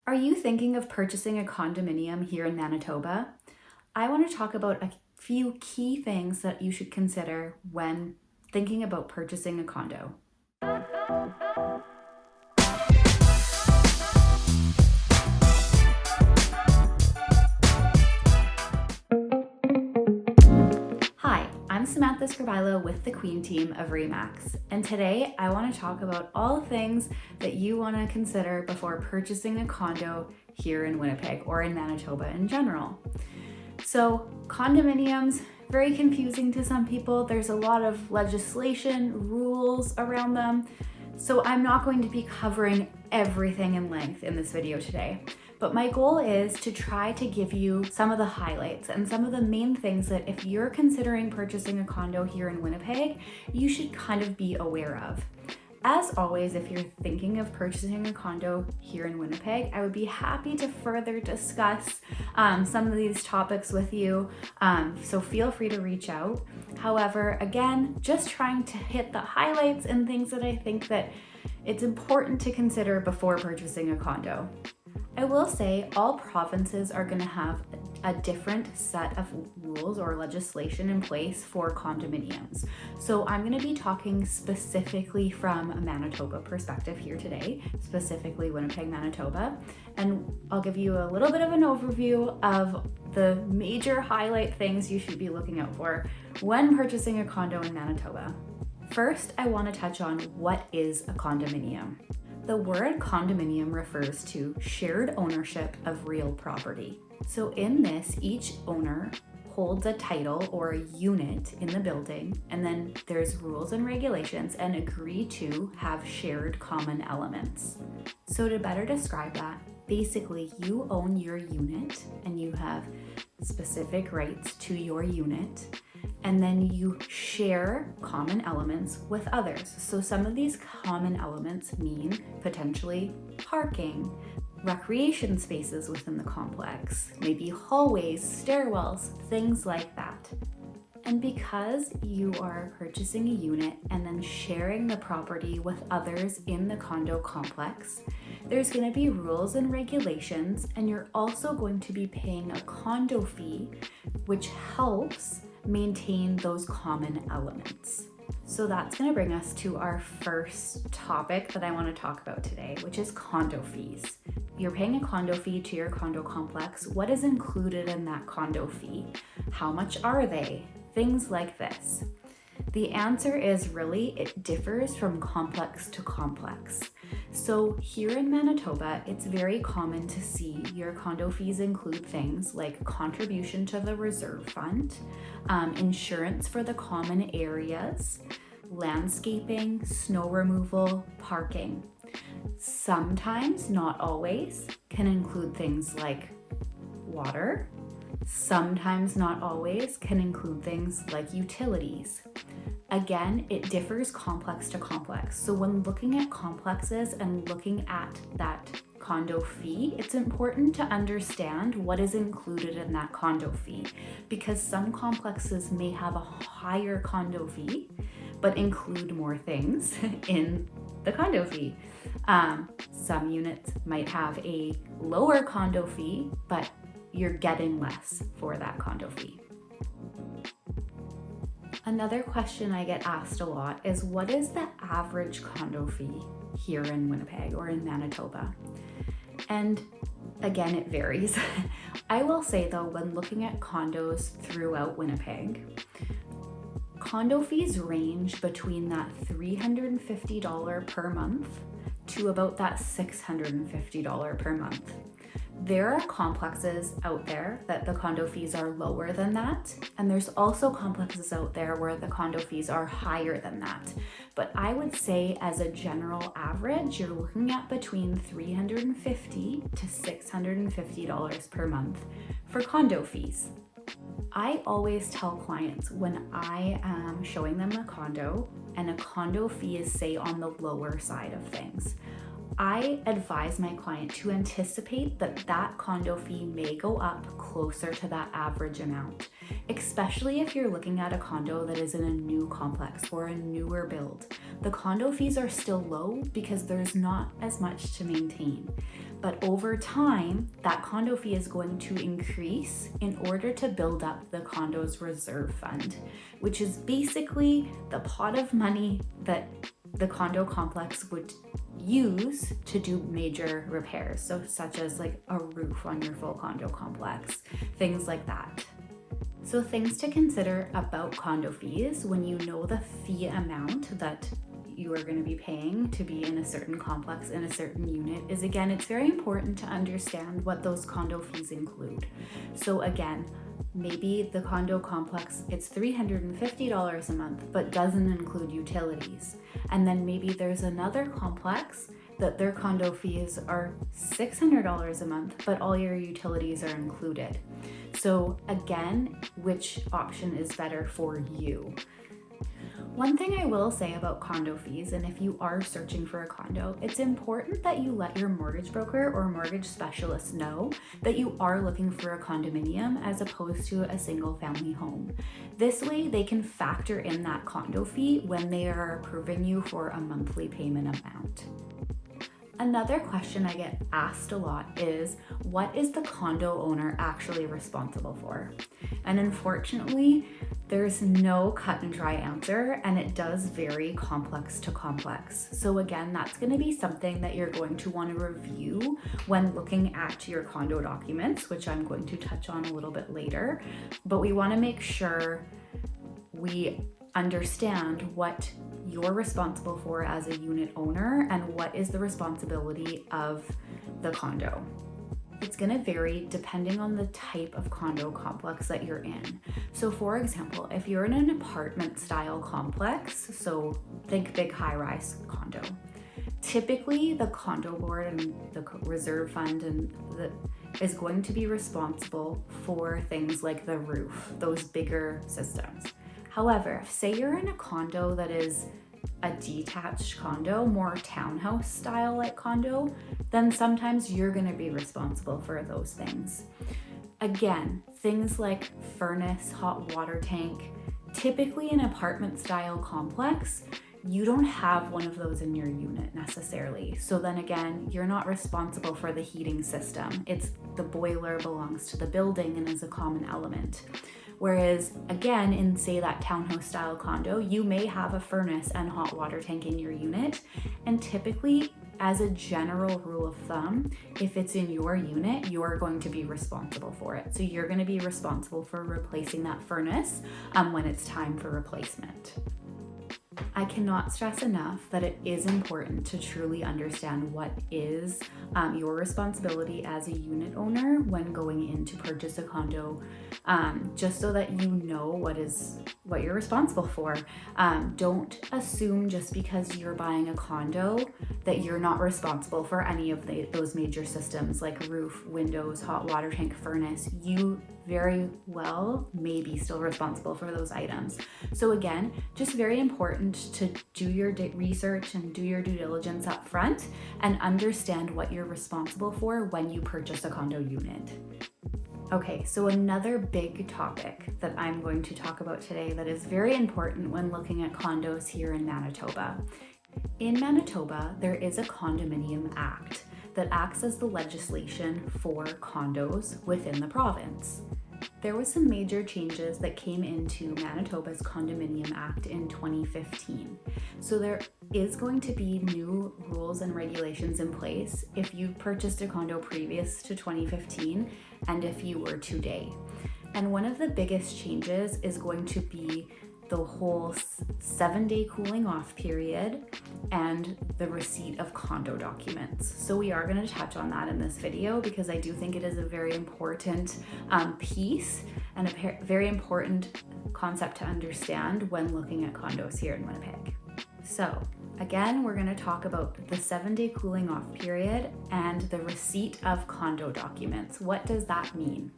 Are you thinking of purchasing a condominium here in Manitoba? I want to talk about a few key things that you should consider when thinking about purchasing a condo. Hi, I'm Samantha Scribilo with the Queen team of Remax, and today I want to talk about all things that you want to consider before purchasing a condo here in Winnipeg or in Manitoba in general. So condominiums, very confusing to some people. There's a lot of legislation, rules around them. So I'm not going to be covering everything in length in this video today. But my goal is to try to give you some of the highlights and some of the main things that if you're considering purchasing a condo here in Winnipeg, you should kind of be aware of. As always, if you're thinking of purchasing a condo here in Winnipeg, I would be happy to further discuss some of these topics with you, so feel free to reach out. However, again, just trying to hit the highlights and things that I think that it's important to consider before purchasing a condo. I will say all provinces are going to have a different set of rules or legislation in place for condominiums. So I'm going to be talking specifically from a Manitoba perspective here today, specifically Winnipeg, Manitoba, and I'll give you a little bit of an overview of the major highlight things you should be looking out for when purchasing a condo in Manitoba. First, I want to touch on what is a condominium. The word condominium refers to shared ownership of real property. So in this, each owner holds a title or a unit in the building, and then there's rules and regulations and agree to have shared common elements. So to better describe that, basically you own your unit and you have specific rights to your unit, and then you share common elements with others. So some of these common elements mean potentially parking, recreation spaces within the complex, maybe hallways, stairwells, things like that. And because you are purchasing a unit and then sharing the property with others in the condo complex, there's going to be rules and regulations, and you're also going to be paying a condo fee, which helps maintain those common elements. So that's going to bring us to our first topic that I want to talk about today, which is condo fees. You're paying a condo fee to your condo complex. What is included in that condo fee? How much are they? Things like this. The answer is really, it differs from complex to complex. So here in Manitoba, it's very common to see your condo fees include things like contribution to the reserve fund, insurance for the common areas, landscaping, snow removal, parking. Sometimes, not always, can include things like water. Sometimes, not always, can include things like utilities. Again, it differs complex to complex. So when looking at complexes and looking at that condo fee, it's important to understand what is included in that condo fee, because some complexes may have a higher condo fee, but include more things in the condo fee. Some units might have a lower condo fee, but you're getting less for that condo fee. Another question I get asked a lot is, what is the average condo fee here in Winnipeg or in Manitoba? And again, it varies. I will say though, when looking at condos throughout Winnipeg, condo fees range between that $350 per month to about that $650 per month. There are complexes out there that the condo fees are lower than that, and there's also complexes out there where the condo fees are higher than that. But I would say as a general average, you're looking at between $350 to $650 per month for condo fees. I always tell clients when I am showing them a condo and a condo fee is, say, on the lower side of things, I advise my client to anticipate that that condo fee may go up closer to that average amount, especially if you're looking at a condo that is in a new complex or a newer build. The condo fees are still low because there's not as much to maintain. But over time, that condo fee is going to increase in order to build up the condo's reserve fund, which is basically the pot of money that the condo complex would use to do major repairs. So such as like a roof on your full condo complex, things like that. So things to consider about condo fees when you know the fee amount that you are going to be paying to be in a certain complex in a certain unit is, again, it's very important to understand what those condo fees include. So again, maybe the condo complex, it's $350 a month, but doesn't include utilities. And then maybe there's another complex that their condo fees are $600 a month, but all your utilities are included. So again, which option is better for you? One thing I will say about condo fees, and if you are searching for a condo, it's important that you let your mortgage broker or mortgage specialist know that you are looking for a condominium as opposed to a single family home. This way they can factor in that condo fee when they are approving you for a monthly payment amount. Another question I get asked a lot is, what is the condo owner actually responsible for? And unfortunately, there's no cut and dry answer, and it does vary complex to complex. So again, that's going to be something that you're going to want to review when looking at your condo documents, which I'm going to touch on a little bit later. But we want to make sure we understand what you're responsible for as a unit owner and what is the responsibility of the condo. It's going to vary depending on the type of condo complex that you're in. So for example, if you're in an apartment style complex, so think big high-rise condo, typically the condo board and the reserve fund is going to be responsible for things like the roof, those bigger systems. However, say you're in a condo that is a detached condo, more townhouse style like condo, then sometimes you're going to be responsible for those things. Again, things like furnace, hot water tank, typically an apartment style complex, you don't have one of those in your unit necessarily. So then again, you're not responsible for the heating system. It's the boiler belongs to the building and is a common element. Whereas again, in say that townhouse style condo, you may have a furnace and hot water tank in your unit. And typically, as a general rule of thumb, if it's in your unit, you're going to be responsible for it. So you're going to be responsible for replacing that furnace when it's time for replacement. I cannot stress enough that it is important to truly understand what is your responsibility as a unit owner when going in to purchase a condo, just so that you know what you're responsible for. Don't assume just because you're buying a condo that you're not responsible for any of those major systems like roof, windows, hot water tank, furnace. You very well may be still responsible for those items. So again, just very important to do your research and do your due diligence up front and understand what you're responsible for when you purchase a condo unit. Okay, so another big topic that I'm going to talk about today that is very important when looking at condos here in Manitoba. In Manitoba, there is a Condominium Act that acts as the legislation for condos within the province. There was some major changes that came into Manitoba's Condominium Act in 2015. So there is going to be new rules and regulations in place if you purchased a condo previous to 2015 and if you were today. And one of the biggest changes is going to be the whole 7-day cooling off period and the receipt of condo documents. So we are going to touch on that in this video because I do think it is a very important piece and a very important concept to understand when looking at condos here in Winnipeg. So again, we're going to talk about the 7-day cooling off period and the receipt of condo documents. What does that mean?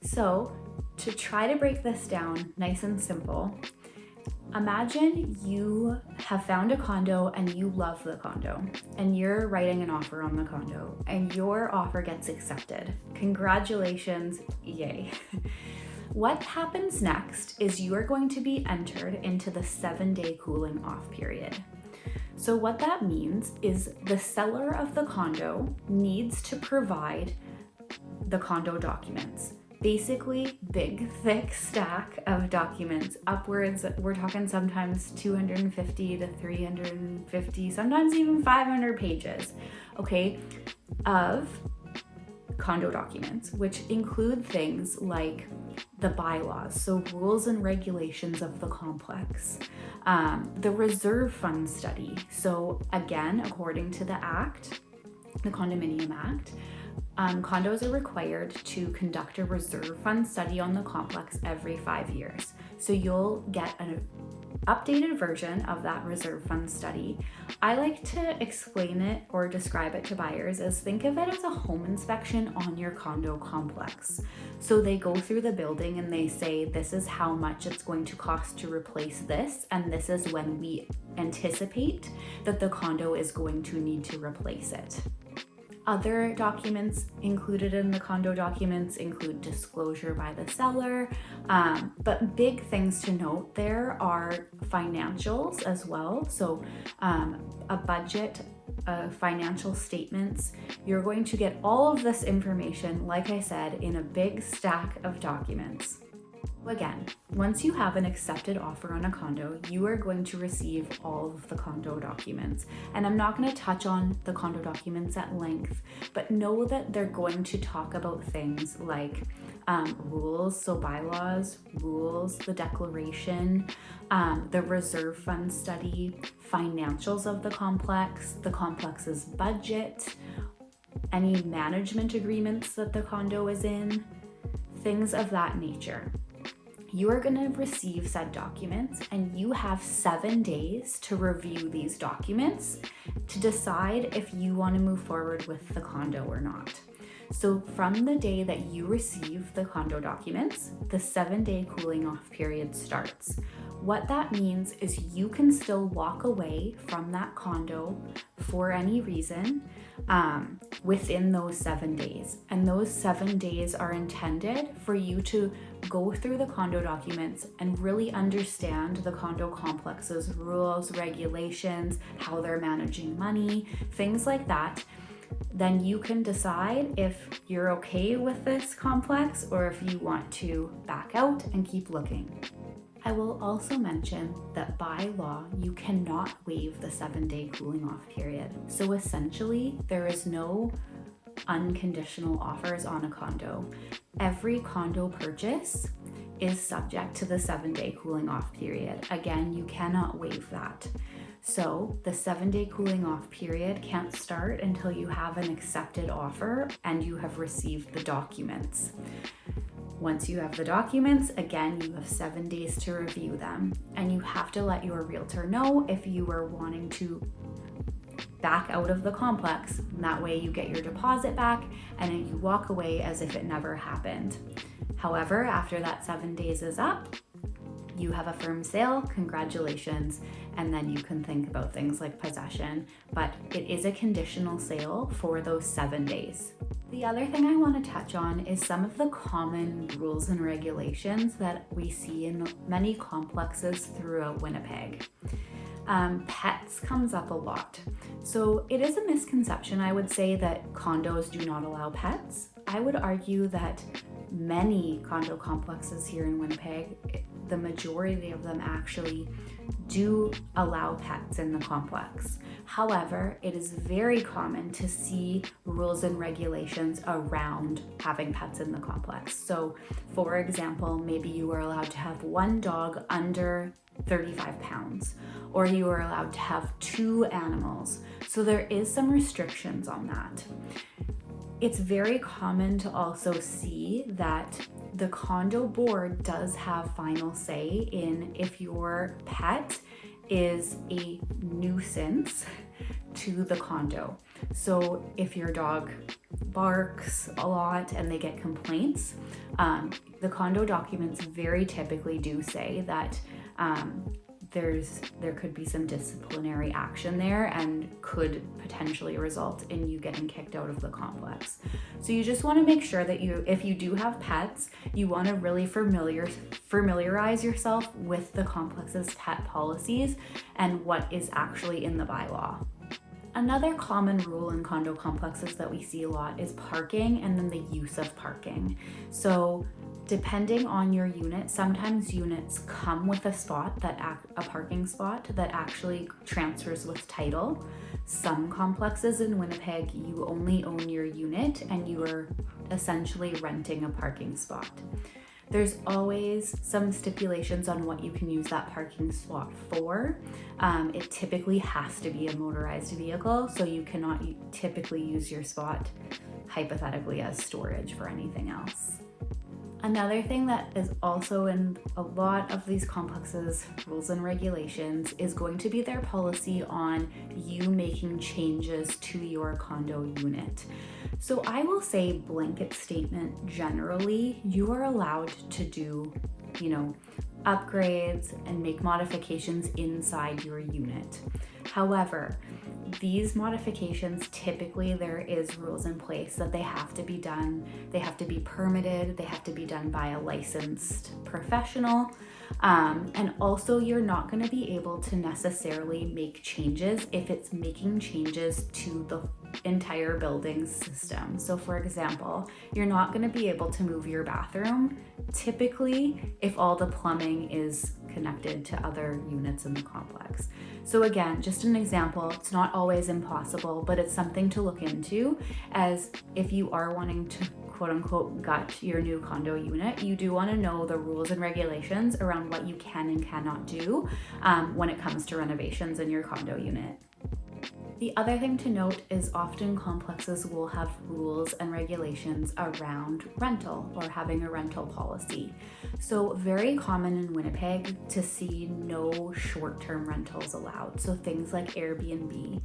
So to try to break this down nice and simple, imagine you have found a condo and you love the condo and you're writing an offer on the condo and your offer gets accepted. Congratulations, yay. What happens next is you are going to be entered into the 7-day cooling off period. So what that means is the seller of the condo needs to provide the condo documents. Basically, big, thick stack of documents, upwards, we're talking sometimes 250 to 350, sometimes even 500 pages, okay, of condo documents, which include things like the bylaws, so rules and regulations of the complex, the reserve fund study. So again, according to the Act, the Condominium Act, condos are required to conduct a reserve fund study on the complex every 5 years. So you'll get an updated version of that reserve fund study. I like to explain it or describe it to buyers as, think of it as a home inspection on your condo complex. So they go through the building and they say, this is how much it's going to cost to replace this, and this is when we anticipate that the condo is going to need to replace it. Other documents included in the condo documents include disclosure by the seller, but big things to note there are financials as well. So a budget, financial statements. You're going to get all of this information, like I said, in a big stack of documents. Again, once you have an accepted offer on a condo, you are going to receive all of the condo documents. And I'm not going to touch on the condo documents at length, but know that they're going to talk about things like rules, so bylaws, rules, the declaration, the reserve fund study, financials of the complex's budget, any management agreements that the condo is in, things of that nature. You are going to receive said documents, and you have 7 days to review these documents to decide if you want to move forward with the condo or not. So from the day that you receive the condo documents, the 7-day cooling off period starts. What that means is you can still walk away from that condo for any reason within those 7 days. And those 7 days are intended for you to go through the condo documents and really understand the condo complex's rules, regulations, how they're managing money, things like that. Then you can decide if you're okay with this complex or if you want to back out and keep looking. I will also mention that by law, you cannot waive the 7-day cooling off period. So essentially, there is no unconditional offers on a condo. Every condo purchase is subject to the 7-day cooling off period. Again, you cannot waive that. So the 7-day cooling off period can't start until you have an accepted offer and you have received the documents. Once you have the documents, again, you have 7 days to review them, and you have to let your realtor know if you are wanting to back out of the complex. And that way you get your deposit back and then you walk away as if it never happened. However, after that 7 days is up, you have a firm sale, congratulations, and then you can think about things like possession, but it is a conditional sale for those 7 days. The other thing I want to touch on is some of the common rules and regulations that we see in many complexes throughout Winnipeg. Pets comes up a lot. So it is a misconception, I would say, that condos do not allow pets. I would argue that many condo complexes here in Winnipeg, the majority of them actually do allow pets in the complex. However, it is very common to see rules and regulations around having pets in the complex. So, for example, maybe you are allowed to have one dog under 35 pounds, or you are allowed to have 2 animals. So there is some restrictions on that. It's very common to also see that the condo board does have final say in if your pet is a nuisance to the condo. So if your dog barks a lot and they get complaints, the condo documents very typically do say that there could be some disciplinary action there and could potentially result in you getting kicked out of the complex. So you just want to make sure that if you do have pets, you want to really familiarize yourself with the complex's pet policies and what is actually in the bylaw. Another common rule in condo complexes that we see a lot is parking and then the use of parking. So depending on your unit, sometimes units come with a parking spot that actually transfers with title. Some complexes in Winnipeg, you only own your unit and you are essentially renting a parking spot. There's always some stipulations on what you can use that parking spot for. It typically has to be a motorized vehicle, so you cannot typically use your spot hypothetically as storage for anything else. Another thing that is also in a lot of these complexes' rules and regulations is going to be their policy on you making changes to your condo unit. So I will say blanket statement, generally, you are allowed to do, upgrades and make modifications inside your unit. However, these modifications, typically there is rules in place that they have to be done, they have to be permitted, they have to be done by a licensed professional, and also you're not going to be able to necessarily make changes if it's making changes to the entire building system. So for example, you're not going to be able to move your bathroom typically if all the plumbing is connected to other units in the complex. So again, just an example, it's not always impossible, but it's something to look into, as if you are wanting to quote unquote gut your new condo unit, you do want to know the rules and regulations around what you can and cannot do when it comes to renovations in your condo unit. The other thing to note is often complexes will have rules and regulations around rental or having a rental policy. So very common in Winnipeg to see no short-term rentals allowed. So things like Airbnb.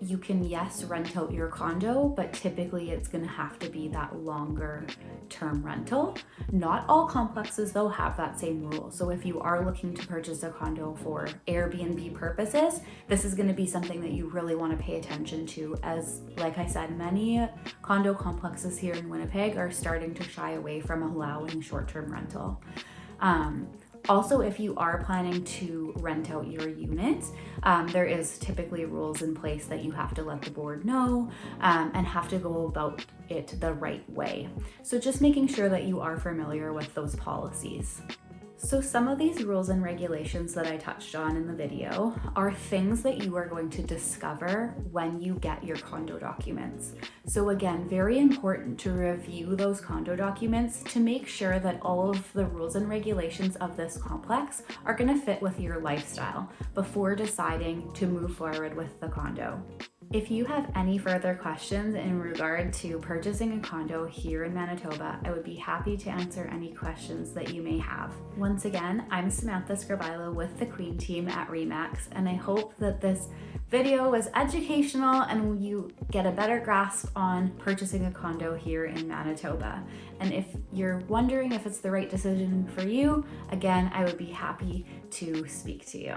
You can, yes, rent out your condo, but typically it's going to have to be that longer term rental. Not all complexes though have that same rule. So if you are looking to purchase a condo for Airbnb purposes, this is going to be something that you really want to pay attention to, as like I said, many condo complexes here in Winnipeg are starting to shy away from allowing short-term rental. Also, if you are planning to rent out your unit, there is typically rules in place that you have to let the board know and have to go about it the right way. So just making sure that you are familiar with those policies. So some of these rules and regulations that I touched on in the video are things that you are going to discover when you get your condo documents. So again, very important to review those condo documents to make sure that all of the rules and regulations of this complex are going to fit with your lifestyle before deciding to move forward with the condo. If you have any further questions in regard to purchasing a condo here in Manitoba, I would be happy to answer any questions that you may have. Once again, I'm Samantha Scribilo with the Queen team at RE/MAX, and I hope that this video was educational and you get a better grasp on purchasing a condo here in Manitoba. And if you're wondering if it's the right decision for you, again, I would be happy to speak to you.